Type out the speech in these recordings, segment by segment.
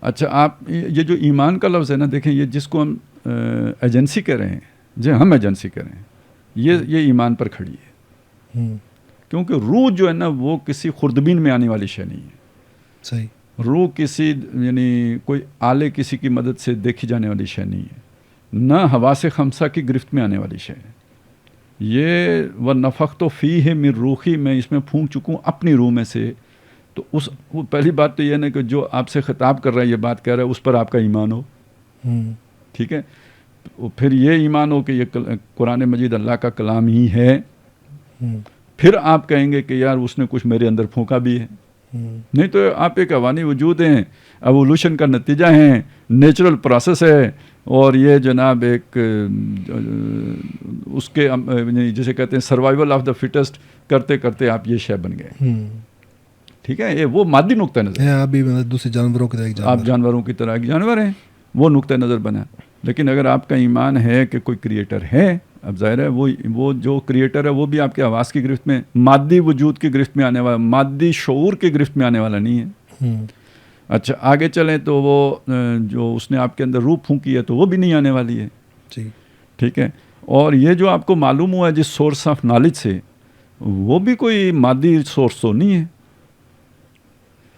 اچھا آپ یہ جو ایمان کا لفظ ہے نا، دیکھیں یہ جس کو ہم ایجنسی کہہ رہے ہیں، جو ہم ایجنسی کہہ رہے ہیں، یہ ایمان پر کھڑی ہے. کیونکہ روح جو ہے نا وہ کسی خوردبین میں آنے والی شے نہیں ہے. صحیح. روح کسی یعنی کوئی آلے کسی کی مدد سے دیکھی جانے والی شے نہیں ہے، نہ حواس خمسہ کی گرفت میں آنے والی شے ہے. یہ وَنَفَخْتُ فِيهِ مِن روحی، میں اس میں پھونک چکوں اپنی روح میں سے. تو وہ پہلی بات تو یہ ہے کہ جو آپ سے خطاب کر رہا ہے، یہ بات کہہ رہا ہے، اس پر آپ کا ایمان ہو. ٹھیک ہے. پھر یہ ایمان ہو کہ یہ قرآن مجید اللہ کا کلام ہی ہے. پھر آپ کہیں گے کہ یار اس نے کچھ میرے اندر پھونکا بھی ہے. نہیں تو آپ ایک حیوانی وجود ہیں، ایوولوشن کا نتیجہ ہیں، نیچرل پروسیس ہے، اور یہ جناب ایک اس کے جسے کہتے ہیں سروائیول آف دا فٹسٹ کرتے کرتے آپ یہ شے بن گئے. ٹھیک ہے. یہ وہ مادی نقطہ نظر ہے. ابھی دوسرے جانوروں کی طرح آپ جانوروں کی طرح ایک جانور ہیں، وہ نقطہ نظر بنا. لیکن اگر آپ کا ایمان ہے کہ کوئی کریٹر ہے، اب ظاہر ہے وہ جو کریٹر ہے وہ بھی آپ کے حواس کی گرفت میں، مادی وجود کی گرفت میں آنے والا، مادی شعور کی گرفت میں آنے والا نہیں ہے. اچھا آگے چلیں تو وہ جو اس نے آپ کے اندر روح پھونکی ہے تو وہ بھی نہیں آنے والی ہے. ٹھیک ہے. اور یہ جو آپ کو معلوم ہوا ہے جس سورس آف نالج سے، وہ بھی کوئی مادی سورس تو نہیں ہے.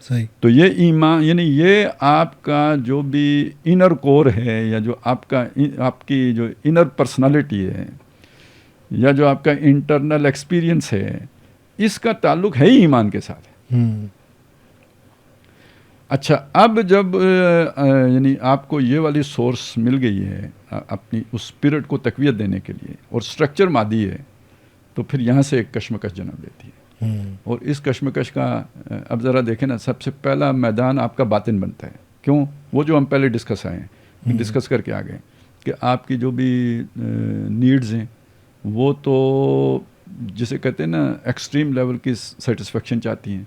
صحیح. تو یہ ایمان یعنی یہ آپ کا جو بھی انر کور ہے، یا جو آپ کی جو انر پرسنالٹی ہے، یا جو آپ کا انٹرنل ایکسپیرینس ہے، اس کا تعلق ہے ہی ایمان کے ساتھ. اچھا اب جب یعنی آپ کو یہ والی سورس مل گئی ہے اپنی اس اسپرٹ کو تقویت دینے کے لیے، اور اسٹرکچر مادی ہے، تو پھر یہاں سے ایک کشمکش جنم لیتی ہے. اور اس کشمکش کا اب ذرا دیکھیں نا، سب سے پہلا میدان آپ کا باطن بنتا ہے. کیوں؟ وہ جو ہم پہلے ڈسکس کر کے آ گئے کہ آپ کی جو بھی نیڈز ہیں وہ تو جسے کہتے ہیں نا ایکسٹریم لیول کی سیٹسفیکشن چاہتی ہیں،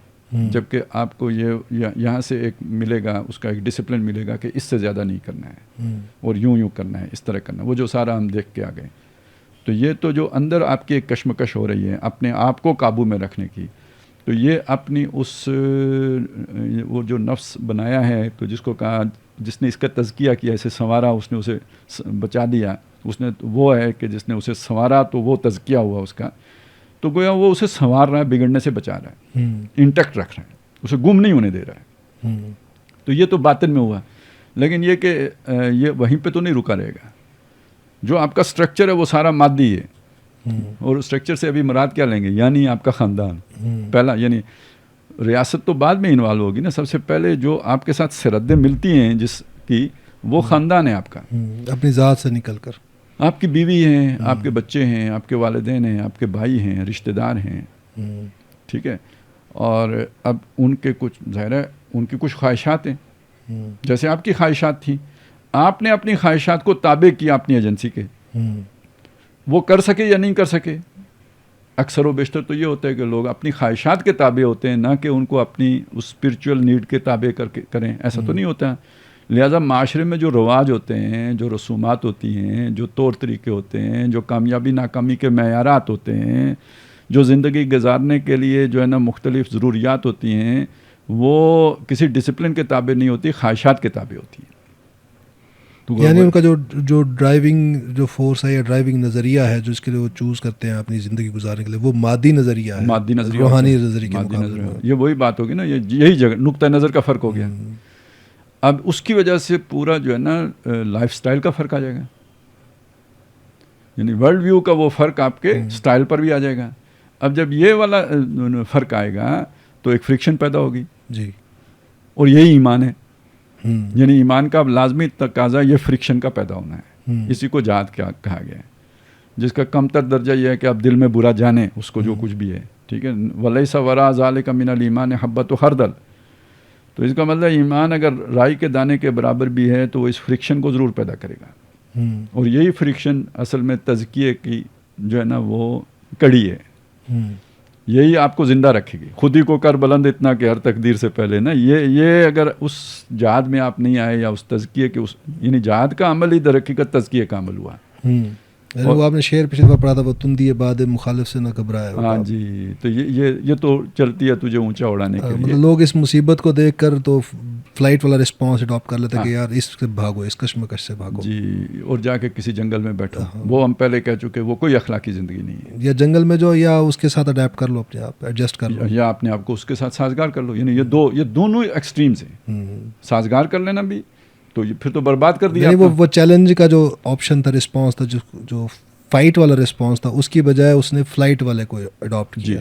جبکہ آپ کو یہ یہاں سے ایک ملے گا، اس کا ایک ڈسپلن ملے گا کہ اس سے زیادہ نہیں کرنا ہے، اور یوں کرنا ہے، اس طرح کرنا ہے. وہ جو سارا ہم دیکھ کے آ گئے. تو یہ تو جو اندر آپ کی ایک کشمکش ہو رہی ہے اپنے آپ کو قابو میں رکھنے کی، تو یہ اپنی وہ جو نفس بنایا ہے، تو جس کو کہا، جس نے اس کا تزکیہ کیا، اسے سنوارا، اس نے اسے بچا دیا، اس نے وہ ہے کہ جس نے اسے سنوارا تو وہ تزکیہ ہوا اس کا. تو گویا وہ اسے سنوار رہا ہے، بگڑنے سے بچا رہا ہے، انٹیکٹ رکھ رہا ہے، اسے گم نہیں ہونے دے رہا ہے. تو یہ تو باطن میں ہوا. لیکن یہ کہ یہ وہیں پہ تو نہیں رکا رہے گا. جو آپ کا سٹرکچر ہے وہ سارا مادی ہے، اور اسٹرکچر سے ابھی مراد کیا لیں گے؟ یعنی آپ کا خاندان پہلا، یعنی ریاست تو بعد میں انوالو ہوگی نا. سب سے پہلے جو آپ کے ساتھ سردیں ملتی ہیں جس کی، وہ خاندان ہے آپ کا، اپنی ذات سے نکل کر. آپ کی بیوی ہیں، آپ کے بچے ہیں، آپ کے والدین ہیں، آپ کے بھائی ہیں، رشتہ دار ہیں. ٹھیک ہے. اور اب ان کے کچھ ظاہر ہے ان کی کچھ خواہشات ہیں، جیسے آپ کی خواہشات تھیں. آپ نے اپنی خواہشات کو تابع کیا اپنی ایجنسی کے. وہ کر سکے یا نہیں کر سکے، اکثر و بیشتر تو یہ ہوتا ہے کہ لوگ اپنی خواہشات کے تابع ہوتے ہیں، نہ کہ ان کو اپنی اس اسپرچول نیڈ کے تابع کریں. ایسا تو نہیں ہوتا. لہٰذا معاشرے میں جو رواج ہوتے ہیں، جو رسومات ہوتی ہیں، جو طور طریقے ہوتے ہیں، جو کامیابی ناکامی کے معیارات ہوتے ہیں، جو زندگی گزارنے کے لیے جو ہے نا مختلف ضروریات ہوتی ہیں، وہ کسی ڈسپلن کے تابع نہیں ہوتی، خواہشات کے تابع ہوتی ہیں. یعنی ان کا جو ڈرائیونگ جو فورس ہے یا ڈرائیونگ نظریہ ہے جو اس کے لیے وہ چوز کرتے ہیں اپنی زندگی گزارنے کے لیے، وہ مادی نظریہ ہے، مادی نظریہ، روحانی نظریے کے مقابلے میں. یہ وہی بات ہوگی نا، یہی جگہ نقطہ نظر کا فرق ہو گیا. اب اس کی وجہ سے پورا جو ہے نا لائف سٹائل کا فرق آ جائے گا. یعنی ورلڈ ویو کا وہ فرق آپ کے سٹائل پر بھی آ جائے گا. اب جب یہ والا فرق آئے گا تو ایک فرکشن پیدا ہوگی. جی. اور یہی ایمان ہے. یعنی ایمان کا لازمی تقاضا یہ فرکشن کا پیدا ہونا ہے. اسی کو جہاد کیا کہا گیا ہے، جس کا کم تر درجہ یہ ہے کہ آپ دل میں برا جانیں اس کو، جو کچھ بھی ہے. ٹھیک ہے. وَلَيْسَ وَرَاءَ ذَلِكَ مِنَ الْإِيمَانِ حَبَّةُ خَرْدَلٍ. تو اس کا مطلب ایمان اگر رائی کے دانے کے برابر بھی ہے تو وہ اس فرکشن کو ضرور پیدا کرے گا. اور یہی فرکشن اصل میں تزکیے کی جو ہے نا وہ کڑی ہے. یہی آپ کو زندہ رکھے گی. خود ہی کو کر بلند اتنا کہ ہر تقدیر سے پہلے نا، یہ اگر اس جہاد میں آپ نہیں آئے، یا اس تزکیے کے یعنی جہاد کا عمل ہی در حقیقت تزکیے کا عمل ہوا. وہ آپ نے شعر پچھلے بار پڑھا تھا، وہ تندی باد مخالف سے نہ گھبرائے. ہاں جی، تو یہ تو چلتی ہے تجھے اونچا اڑانے کے لیے. مطلب لوگ اس مصیبت کو دیکھ کر تو فلائٹ والا رسپانس اڈاپٹ کر لیتے کہ یار اس سے بھاگو، اس کشمکش سے بھاگو جی، اور جا کے کسی جنگل میں بیٹھو. وہ ہم پہلے کہہ چکے وہ کوئی اخلاقی زندگی نہیں ہے. یا جنگل میں جو، یا اس کے ساتھ اڈیپٹ کر لو اپنے آپ، ایڈجسٹ کر لو، یا اپنے آپ کو اس کے ساتھ سازگار کر لو. یعنی یہ دونوں ایکسٹریمز ہیں. سازگار کر لینا بھی تو پھر تو برباد کر دیا. وہ چیلنج کا جو آپشن تھا، رسپانس تھا، جو فائٹ والا رسپانس تھا، اس کی بجائے اس نے فلائٹ والے کو اڈاپٹ کیا.